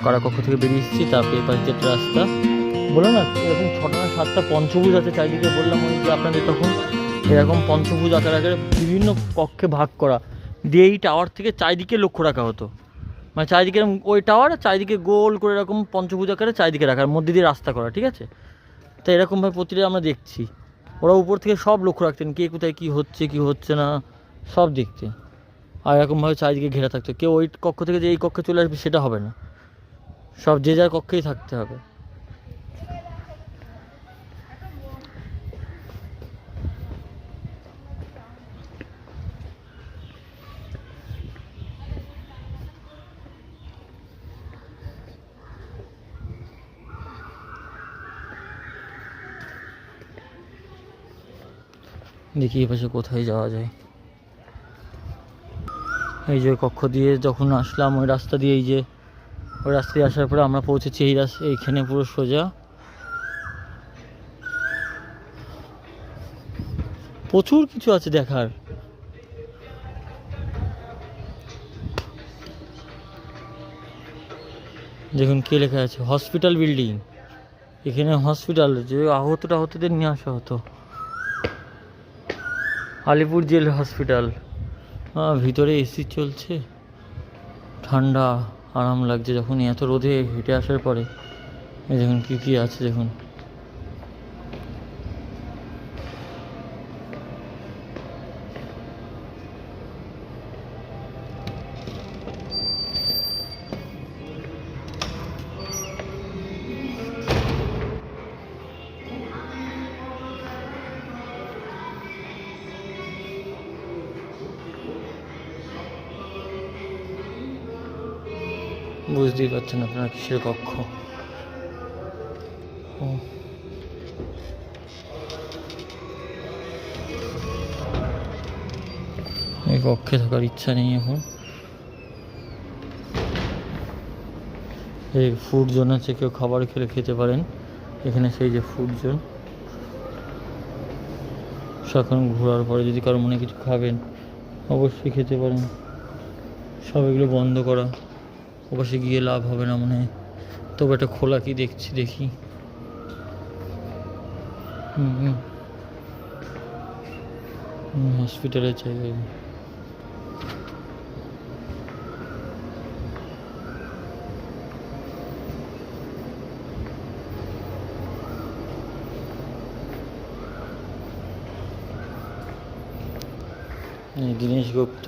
কারাকক্ষ থেকে বেরিয়ে এসেছি, তারপরে এপাশ যেটা রাস্তা বললাম না, এরকম 6টা না 7টা পঞ্চভুজ আছে চারিদিকে। বললাম ওই যে আপনাদের তখন এরকম পঞ্চভুজ আকারে আকারে বিভিন্ন কক্ষে ভাগ করা দিয়ে এই টাওয়ার থেকে চারিদিকে লক্ষ্য রাখা হতো। মানে চারিদিকে ওই টাওয়ার চারিদিকে গোল করে এরকম পঞ্চভুজ আকারে চারিদিকে রাখার মধ্যে দিয়ে রাস্তা করা, ঠিক আছে। তো এরকমভাবে প্রতিটা আমরা দেখছি, ওরা উপর থেকে সব লক্ষ্য রাখতেন কে কোথায় কী হচ্ছে কী হচ্ছে না সব দেখতেন। আর এরকমভাবে চারিদিকে ঘেরা থাকতো, কেউ ওই কক্ষ থেকে যে এই কক্ষে চলে আসবে সেটা হবে না, সব যে যার কক্ষেই থাকতে হবে। দেখি এপাশে কোথায় যাওয়া যায়। এই যে কক্ষ দিয়ে যখন আসলাম ওই রাস্তা দিয়ে, এই যে ওই রাস্তা দিয়ে আসার পরে আমরা পৌঁছেছি এই এইখানে পুরো সোজা। প্রচুর কিছু আছে দেখার। দেখুন কে লেখা আছে, হসপিটাল বিল্ডিং। এখানে হসপিটাল, যে আহতদের নিয়ে আসা হতো, আলিপুর জেল হসপিটাল। ভিতরে এসি চলছে, ঠান্ডা আরাম লাগছে যখন এত রোদে হেঁটে আসার পরে। এই দেখুন কী কী আছে দেখুন। বুঝতেই পারছেন আপনারা কিসের কক্ষ। এই কক্ষে থাকার ইচ্ছা নেই এখন। এই ফুড জোন আছে, কেউ খাবার খেলে খেতে পারেন এখানে। সেই যে ফুড জোন, সারাক্ষণ ঘোরার পরে যদি কারো মনে কিছু খাবেন অবশ্যই খেতে পারেন। সব এগুলো বন্ধ করা, ওপাশে গিয়ে লাভ হবে না মনে হয়। তবে একটা খোলা কি দেখছি, দেখি। হসপিটালের জায়গায় দীনেশ গুপ্ত।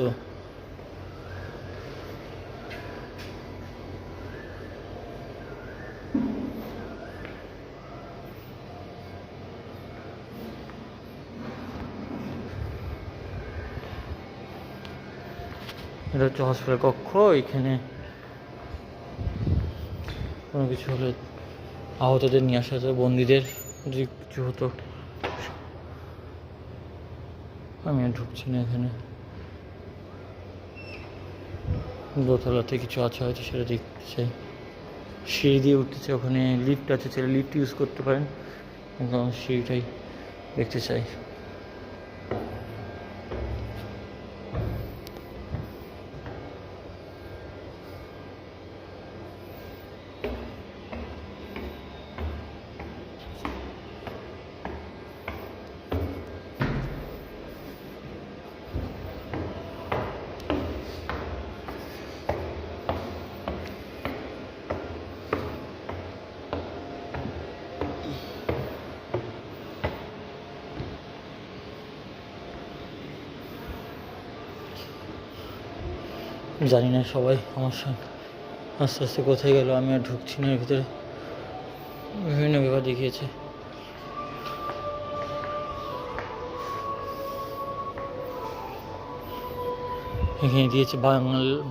এটা হচ্ছে হসপিটাল কক্ষ। এখানে কোনো কিছু হলে আহতদের নিয়ে আসা হতো, বন্দীদের যদি কিছু হতো। আমি আর ঢুকছি না এখানে। দোতলাতে কিছু আছে হয়তো, সেটা দেখতে চাই। সিঁড়ি দিয়ে উঠতেছে, ওখানে লিফট আছে, সেটা লিফট ইউজ করতে পারেন। সিঁড়িটাই দেখতে চাই। জানি না সবাই আমার সঙ্গে আস্তে আস্তে কোথায় গেল, আমি আর ঢুকছি না এর ভিতরে। বিভিন্ন ব্যাপার দেখিয়েছে। এখানে দিয়েছে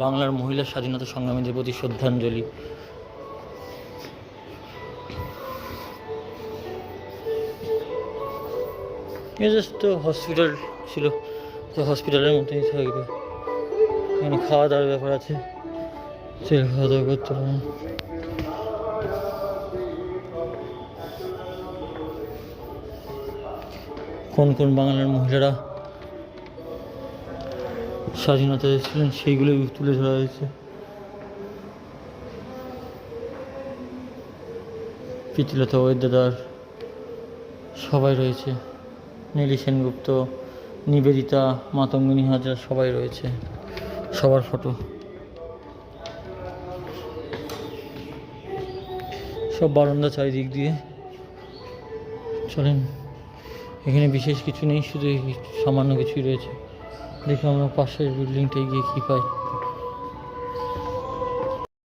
বাংলার মহিলা স্বাধীনতা সংগ্রামীদের প্রতি শ্রদ্ধাঞ্জলি। জাস্ট হসপিটাল ছিল, তো হসপিটালের মতোই থাকবে। এখানে খাওয়া দাওয়ার ব্যাপার আছে, সে খাওয়া দাওয়া করতে পারেন। কোন কোন বাংলার মহিলারা স্বাধীনতা ছিলেন সেইগুলোই তুলে ধরা হয়েছে। প্রীতিলতা ওয়েদার সবাই রয়েছে, নীলি সেনগুপ্ত, নিবেদিতা, মাতঙ্গিনী হাজরা সবাই রয়েছে, সবার ফটো। সব বারান্দা চারিদিক দিয়ে। চলেন, এখানে বিশেষ কিছু নেই, শুধু সামান্য কিছুই রয়েছে। দেখি আমরা পাশের বিল্ডিংটায় গিয়ে কী পাই।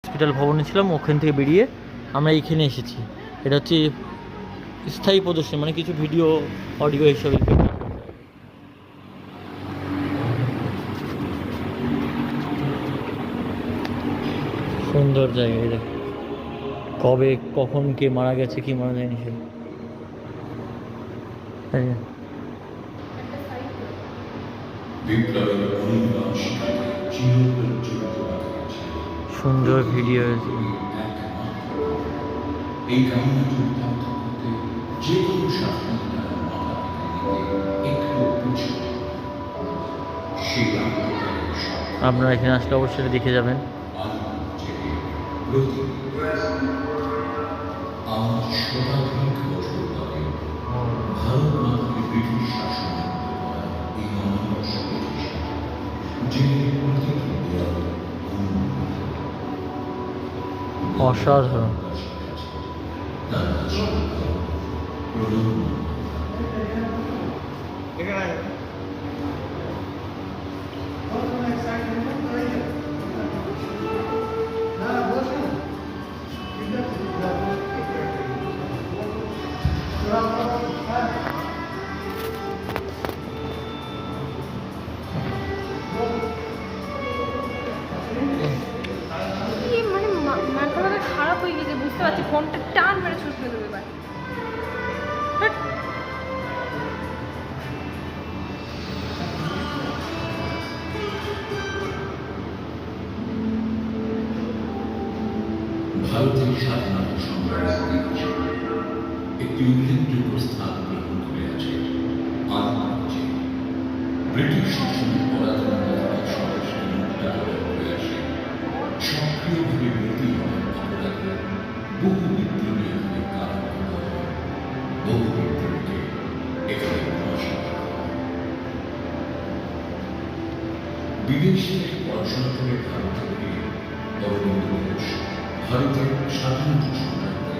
হসপিটাল ভবনে ছিলাম, ওখান থেকে বেরিয়ে আমরা এইখানে এসেছি। এটা হচ্ছে স্থায়ী প্রদর্শনী, মানে কিছু ভিডিও অডিও হিসাবে। সুন্দর জায়গা, দেখ কবে কখন কে মারা গেছে কি মারা যায়নি সে। সুন্দর ভিডিও আছে। আপনারা এখানে আসলে অবশ্যই দেখে যাবেন। অসাধারণ। খারাপ হয়ে গেছে বুঝতে পারছি, ফোনটা টান মেরে ছুটে দেবে এবার। ভারতের স্বাধীনতা সংগ্রামের ইতিহাসে একটি উল্লেখযোগ্য স্থান গ্রহণ করে আছে আদিবাসী। ব্রিটিশ শাসনের পরাধীনতা সদস্যকে মুক্ত করার প্রয়াসে সক্রিয়ভাবে ব্রতী হওয়ার অপরাধে বহু বিদ্রোহী এখানে কারণ হয়, বহু বিদ্রোহীকে এখানে প্রশাসন করা হয়। বিদেশ থেকে পড়াশোনা করে ভারতে ফিরে অরবিন্দ ঘোষ ভারতের স্বাধীনতা সংগ্রামে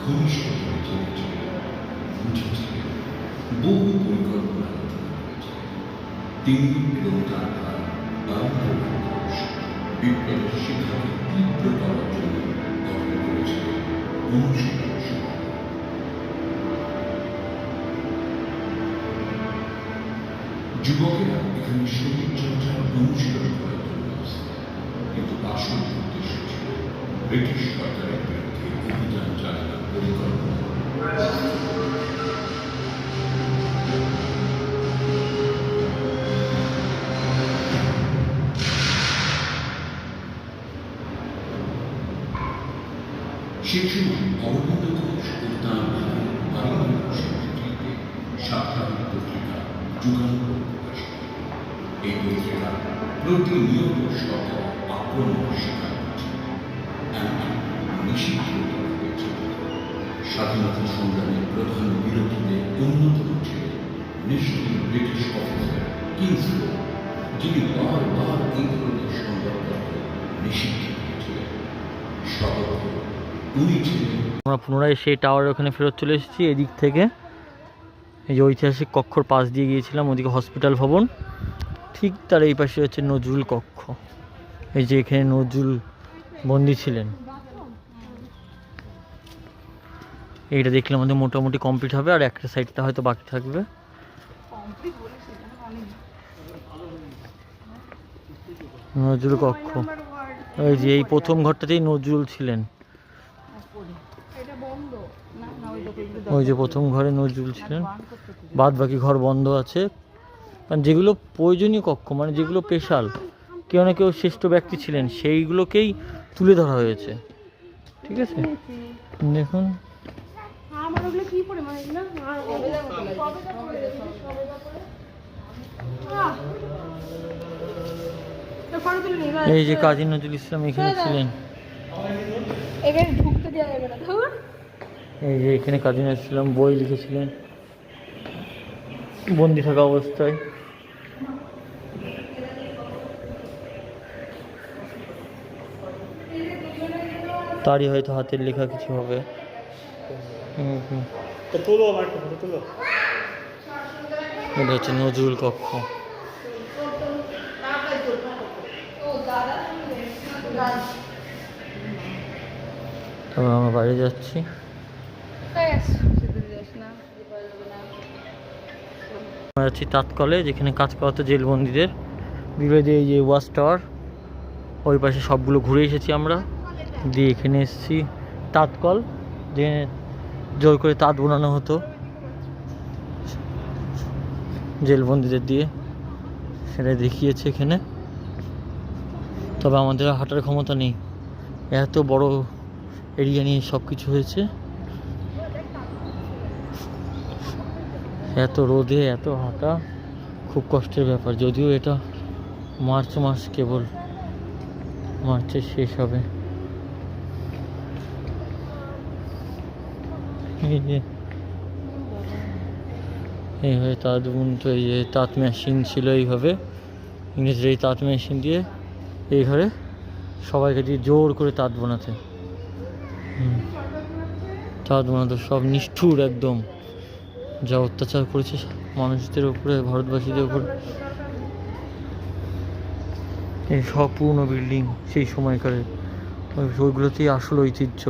ঘনিষ্ঠভাবে জড়িয়েছিলেন, বুঝেছিলেন, বহু পরিকল্পনা রচনা করেছিলেন। তিনি এবং তার ভাই অরবিন্দ ঘোষ বিপ্লবের শিক্ষাকে তীব্র করার জন্য গঠন করেছিলেন অনুশীলন সভা। যুবকেরা এখানে শরীর চর্চার অনুশীলন করার জন্য আসতেন, কিন্তু আসল উদ্দেশ্য ছিল ব্রিটিশ সরকারের বিরুদ্ধে অভিযান চালানোর পরিকল্পনা। সেই সময় অরবিন্দ ঘোষ ও তাঁর ভাই অরবিন্দ ঘোষের নেতৃত্বে সাপ্তাহিক পত্রিকা যুগান্তর প্রকাশ করে। এই পত্রিকা প্রতিনিয়ত সরকার আক্রমণের শিকার হয়েছে, এমনকি নিষিদ্ধ করা হয়েছে। স্বাধীনতা সংগ্রামের প্রধান বিরোধীদের অন্যতম ছিলেন নিষ্ক্রিয় ব্রিটিশ অফিসার কিংসলে, যিনি বারবার এই ধরনের সংবাদপত্র নিষিদ্ধ করেছিলেন। সতর্ক উনি ছিলেন। আমরা পুনরায় সেই টাওয়ারের ওখানে ফেরত চলে এসেছি। এদিক থেকে এই যে ঐতিহাসিক কক্ষর পাশ দিয়ে গিয়েছিলাম, ওদিকে হসপিটাল ভবন, ঠিক তার এই পাশে হচ্ছে নজরুল কক্ষ। এই যে এখানে নজরুল বন্দী ছিলেন। এইটা দেখলে আমাদের মোটামুটি কমপ্লিট হবে, আর একটা সাইডটা হয়তো বাকি থাকবে। নজরুল কক্ষ, এই যে এই প্রথম ঘরটাতেই নজরুল ছিলেন। ওই যে প্রথম ঘরে নজরুল ছিলেন, বাদ বাকি ঘর বন্ধ আছে। কারণ যেগুলো প্রয়োজনীয় কক্ষ, মানে যেগুলো স্পেশাল, কেউ না কেউ শ্রেষ্ঠ ব্যক্তি ছিলেন, সেইগুলোকেই তুলে ধরা হয়েছে। ঠিক আছে, দেখুন এই যে কাজী নজরুল ইসলাম এখানে ছিলেন। এই যে এখানে কাজী নজরুল ইসলাম বই লিখেছিলেন বন্দি থাকা অবস্থায়। তারই হয়তো হাতের লেখা কিছু হবে। এটা হচ্ছে নজরুল কক্ষ। তবে আমরা বাইরে যাচ্ছি। আমরা যাচ্ছি তাৎকলে, যেখানে কাজ করা হতো জেলবন্দিদের বিরোধী। এই যে ওয়াচ টাওয়ার, ওই পাশে সবগুলো ঘুরে এসেছি আমরা, দিয়ে এখানে এসেছি তাঁতকল, যেখানে জোর করে তাঁত বোনানো হতো জেলবন্দিদের দিয়ে, সেটা দেখিয়েছে এখানে। তবে আমাদের হাঁটার ক্ষমতা নেই, এত বড় এরিয়া নিয়ে সব কিছু হয়েছে। এত রোদে এত হাঁটা খুব কষ্টের ব্যাপার। যদিও এটা মার্চ মাস, কেবল মার্চে শেষ হবে। এইভাবে তাঁত বুনতো। এই যে তাঁত মেশিন ছিল, এইভাবে ইংরেজরা এই তাঁত মেশিন দিয়ে এই ঘরে সবাইকে দিয়ে জোর করে তাঁত বোনাতে। তাঁত বোনাতো সব নিষ্ঠুর একদম, যা অত্যাচার করেছে মানুষদের উপরে, ভারতবাসীদের উপর। এই সব পুরনো বিল্ডিং সেই সময়কারের, ওইগুলোতেই আসল ঐতিহ্য।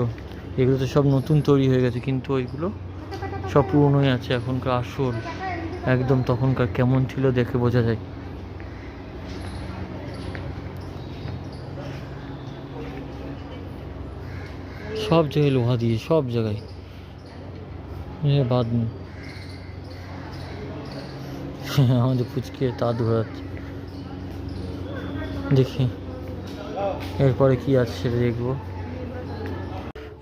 এগুলো তো সব নতুন তৈরি হয়ে গেছে, কিন্তু ওইগুলো সব পুরনোই আছে। এখনকার আসল একদম তখনকার কেমন ছিল দেখে বোঝা যায়। সব জায়গায় লোহা দিয়ে, সব জায়গায় বাদ নেই। আমাদের পুচকে তাঁত ঘোরাচ্ছে, দেখি এরপরে কি আছে সেটা দেখবো।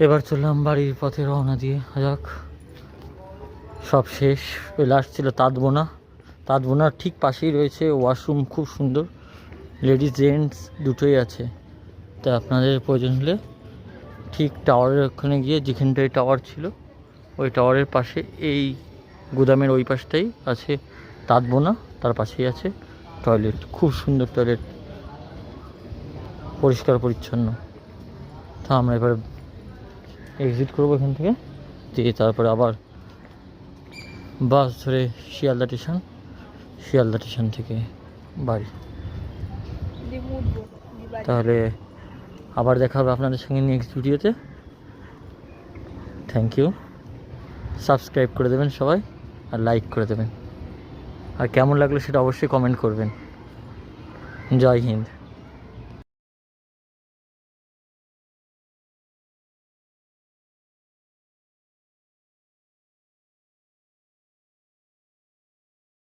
এবার চললাম বাড়ির পথে, রওনা দিয়ে যাক। সব শেষ, ওই লাস্ট ছিল তাঁত বোনা। তাঁত বোনার ঠিক পাশেই রয়েছে ওয়াশরুম, খুব সুন্দর, লেডিস জেন্টস দুটোই আছে। তা আপনাদের প্রয়োজন হলে ঠিক টাওয়ারের ওখানে গিয়ে, যেখানটায় টাওয়ার ছিল ওই টাওয়ারের পাশে, এই গুদামের ওই পাশটাই আছে তাঁত বোনা, তার পাশেই আছে টয়লেট, খুব সুন্দর টয়লেট, পরিষ্কার পরিচ্ছন্ন। তা আমরা এবার এক্সিট করবো এখান থেকে, দিয়ে তারপরে আবার বাস ধরে শিয়ালদা স্টেশন, শিয়ালদা স্টেশন থেকে বাড়ি। তাহলে আবার দেখা হবে আপনাদের সঙ্গে নেক্সট ভিডিওতে। Thank you. সাবস্ক্রাইব করে দেবেন সবাই, আর লাইক করে দেবেন, আর কেমন লাগলো সেটা অবশ্যই কমেন্ট করবেন। জয় হিন্দ।